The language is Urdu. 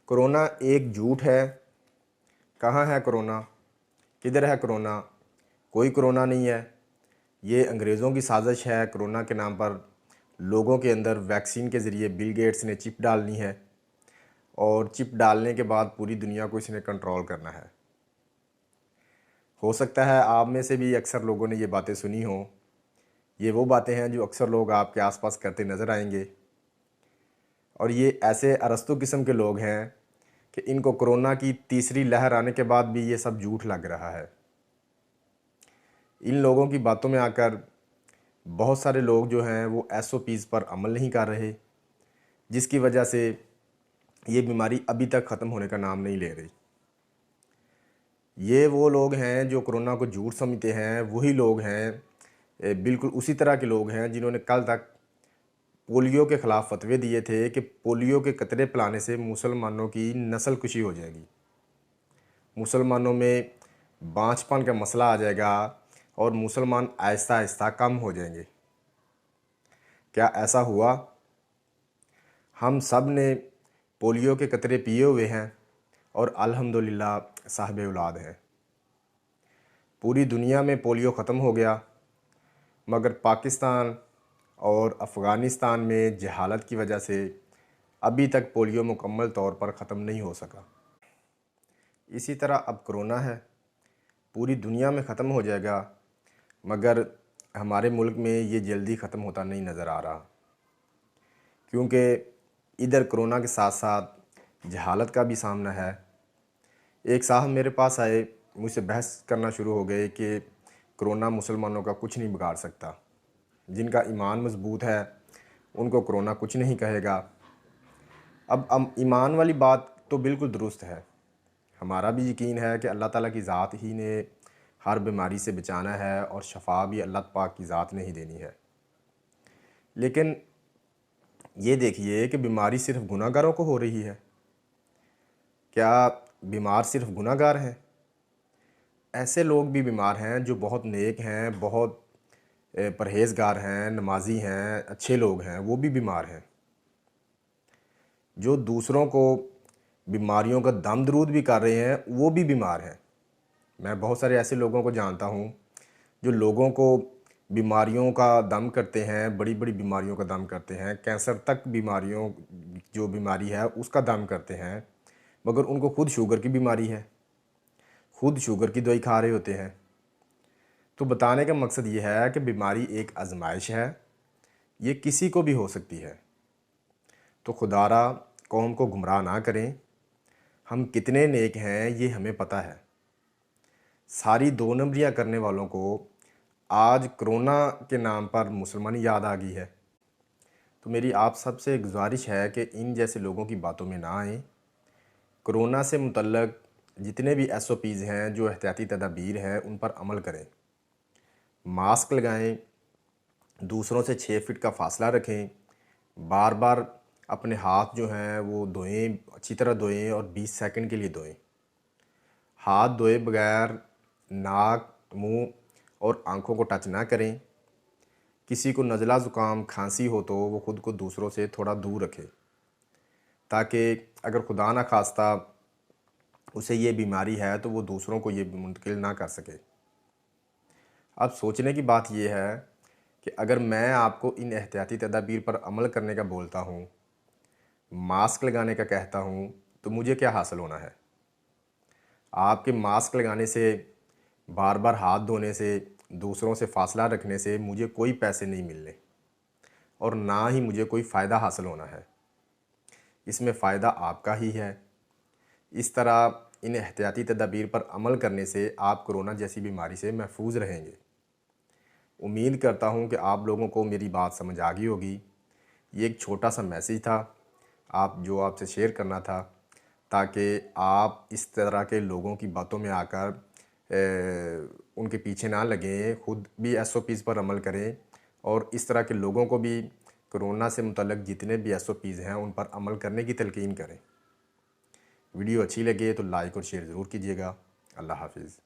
کرونا ایک جھوٹ ہے۔ کہاں ہے کرونا؟ کدھر ہے کرونا؟ کوئی کرونا نہیں ہے۔ یہ انگریزوں کی سازش ہے کرونا کے نام پر لوگوں کے اندر ویکسین کے ذریعے بل گیٹس نے چپ ڈالنی ہے، اور چپ ڈالنے کے بعد پوری دنیا کو اس نے کنٹرول کرنا ہے۔ ہو سکتا ہے آپ میں سے بھی اکثر لوگوں نے یہ باتیں سنی ہوں۔ یہ وہ باتیں ہیں جو اکثر لوگ آپ کے آس پاس کرتے نظر آئیں گے، اور یہ ایسے ارسطو قسم کے لوگ ہیں کہ ان کو کرونا کی تیسری لہر آنے کے بعد بھی یہ سب جھوٹ لگ رہا ہے۔ ان لوگوں کی باتوں میں آ کر بہت سارے لوگ جو ہیں وہ ایس او پیز پر عمل نہیں کر رہے، جس کی وجہ سے یہ بیماری ابھی تک ختم ہونے کا نام نہیں لے رہی۔ یہ وہ لوگ ہیں جو کرونا کو جھوٹ سمجھتے ہیں، وہی لوگ ہیں، بالکل اسی طرح کے لوگ ہیں جنہوں نے کل تک پولیو کے خلاف فتوے دیے تھے کہ پولیو کے قطرے پلانے سے مسلمانوں کی نسل کشی ہو جائے گی، مسلمانوں میں بانجھ پن کا مسئلہ آ جائے گا اور مسلمان آہستہ آہستہ کم ہو جائیں گے۔ کیا ایسا ہوا؟ ہم سب نے پولیو کے قطرے پیے ہوئے ہیں اور الحمدللہ صاحب اولاد ہیں۔ پوری دنیا میں پولیو ختم ہو گیا، مگر پاکستان اور افغانستان میں جہالت کی وجہ سے ابھی تک پولیو مکمل طور پر ختم نہیں ہو سکا۔ اسی طرح اب کرونا ہے، پوری دنیا میں ختم ہو جائے گا، مگر ہمارے ملک میں یہ جلدی ختم ہوتا نہیں نظر آ رہا، کیونکہ ادھر کرونا کے ساتھ ساتھ جہالت کا بھی سامنا ہے۔ ایک صاحب میرے پاس آئے، مجھ سے بحث کرنا شروع ہو گئے کہ کرونا مسلمانوں کا کچھ نہیں بگاڑ سکتا، جن کا ایمان مضبوط ہے ان کو کرونا کچھ نہیں کہے گا۔ اب ایمان والی بات تو بالکل درست ہے، ہمارا بھی یقین ہے کہ اللہ تعالیٰ کی ذات ہی نے ہر بیماری سے بچانا ہے، اور شفا بھی اللہ پاک کی ذات نے ہی دینی ہے۔ لیکن یہ دیکھیے کہ بیماری صرف گناہ گاروں کو ہو رہی ہے۔ کیا بیمار صرف گناہ گار ہیں؟ ایسے لوگ بھی بیمار ہیں جو بہت نیک ہیں، بہت پرہیزگار ہیں، نمازی ہیں، اچھے لوگ ہیں، وہ بھی بیمار ہیں۔ جو دوسروں کو بیماریوں کا دم درود بھی کر رہے ہیں وہ بھی بیمار ہیں۔ میں بہت سارے ایسے لوگوں کو جانتا ہوں جو لوگوں کو بیماریوں کا دم کرتے ہیں، بڑی بڑی بیماریوں کا دم کرتے ہیں، کینسر تک بیماریوں جو بیماری ہے اس کا دم کرتے ہیں، مگر ان کو خود شوگر کی بیماری ہے، خود شوگر کی دوائی کھا رہے ہوتے ہیں۔ تو بتانے کا مقصد یہ ہے کہ بیماری ایک آزمائش ہے، یہ کسی کو بھی ہو سکتی ہے۔ تو خدا را قوم کو گمراہ نہ کریں، ہم کتنے نیک ہیں یہ ہمیں پتہ ہے۔ ساری دو نمبریاں کرنے والوں کو آج کرونا کے نام پر مسلمانی یاد آ گئی ہے۔ تو میری آپ سب سے گزارش ہے کہ ان جیسے لوگوں کی باتوں میں نہ آئیں۔ کرونا سے متعلق جتنے بھی ایس او پیز ہیں، جو احتیاطی تدابیر ہیں، ان پر عمل کریں۔ ماسک لگائیں، دوسروں سے 6 فٹ کا فاصلہ رکھیں، بار بار اپنے ہاتھ جو ہیں وہ دھوئیں، اچھی طرح دھوئیں اور 20 سیکنڈ کے لیے دھوئیں۔ ہاتھ دھوئے بغیر ناک، منہ اور آنکھوں کو ٹچ نہ کریں۔ کسی کو نزلہ زکام کھانسی ہو تو وہ خود کو دوسروں سے تھوڑا دور رکھے، تاکہ اگر خدا نہ خواستہ اسے یہ بیماری ہے تو وہ دوسروں کو یہ منتقل نہ کر سکے۔ اب سوچنے کی بات یہ ہے کہ اگر میں آپ کو ان احتیاطی تدابیر پر عمل کرنے کا بولتا ہوں، ماسک لگانے کا کہتا ہوں، تو مجھے کیا حاصل ہونا ہے؟ آپ کے ماسک لگانے سے، بار بار ہاتھ دھونے سے، دوسروں سے فاصلہ رکھنے سے مجھے کوئی پیسے نہیں ملنے، اور نہ ہی مجھے کوئی فائدہ حاصل ہونا ہے۔ اس میں فائدہ آپ کا ہی ہے۔ اس طرح ان احتیاطی تدابیر پر عمل کرنے سے آپ کرونا جیسی بیماری سے محفوظ رہیں گے۔ امید کرتا ہوں کہ آپ لوگوں کو میری بات سمجھ آ گئی ہوگی۔ یہ ایک چھوٹا سا میسیج تھا آپ سے شیئر کرنا تھا، تاکہ آپ اس طرح کے لوگوں کی باتوں میں آ کر ان کے پیچھے نہ لگیں، خود بھی ایس او پیز پر عمل کریں، اور اس طرح کے لوگوں کو بھی کرونا سے متعلق جتنے بھی ایس او پیز ہیں ان پر عمل کرنے کی تلقین کریں۔ ویڈیو اچھی لگے تو لائک اور شیئر ضرور کیجیے گا۔ اللہ حافظ۔